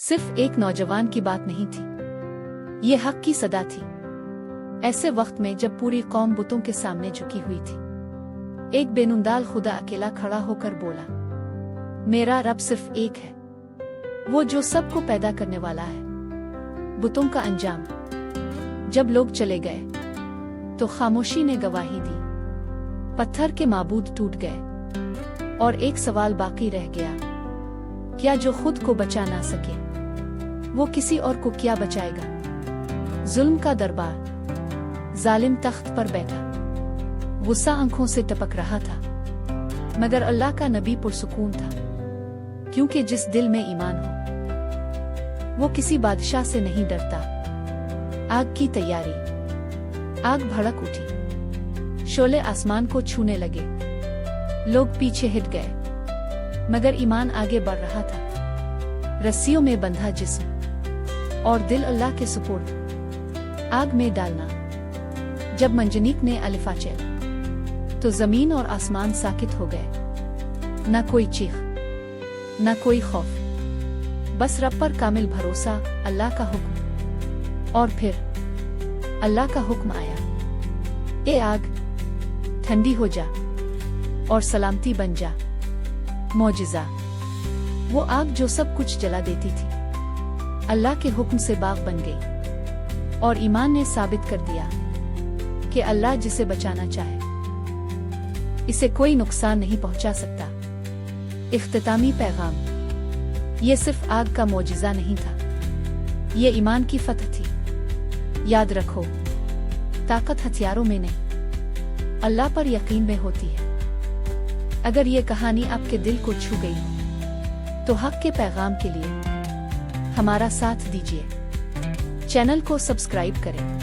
सिर्फ एक नौजवान की बात नहीं थी, ये हक की सदा थी। ऐसे वक्त में जब पूरी कौम बुतों के सामने झुकी हुई थी, एक बेनुंदाल खुदा अकेला खड़ा होकर बोला, मेरा रब सिर्फ एक है, वो जो सबको पैदा करने वाला है। बुतों का अंजाम। जब लोग चले गए तो खामोशी ने गवाही दी। पत्थर के माबूद टूट गए और एक सवाल बाकी रह गया, क्या जो खुद को बचा ना सके वो किसी और को क्या बचाएगा। जुल्म का दरबार। जालिम तख्त पर बैठा, गुस्सा आंखों से टपक रहा था, मगर अल्लाह का नबी पुरसुकून था, क्योंकि जिस दिल में ईमान हो वो किसी बादशाह से नहीं डरता। आग की तैयारी। आग भड़क उठी, शोले आसमान को छूने लगे। लोग पीछे हिट गए, मगर ईमान आगे बढ़ रहा था। रस्सियों में बंधा जिस्म और दिल अल्लाह के सुपुर्द। आग में डालना। जब मंजनीक ने अलिफा चेला तो जमीन और आसमान साकित हो गए। न कोई चीख, न कोई खौफ, बस रब पर कामिल भरोसा, अल्लाह का हुक्म। और फिर अल्लाह का हुक्म आया, ए आग ठंडी हो जा और सलामती बन जा। मौजिज़ा। वो आग जो सब कुछ जला देती थी, अल्लाह के हुक्म से बाग बन गई। और ईमान ने साबित कर दिया कि अल्लाह जिसे बचाना चाहे इसे कोई नुकसान नहीं पहुंचा सकता। इख्तितामी पैगाम। ये सिर्फ आग का मौजिज़ा नहीं था, ये ईमान की फतह थी। याद रखो, ताकत हथियारों में नहीं, अल्लाह पर यकीन में होती है। अगर ये कहानी आपके दिल को छू गई हो तो हक के पैगाम के लिए हमारा साथ दीजिए। चैनल को सब्सक्राइब करें।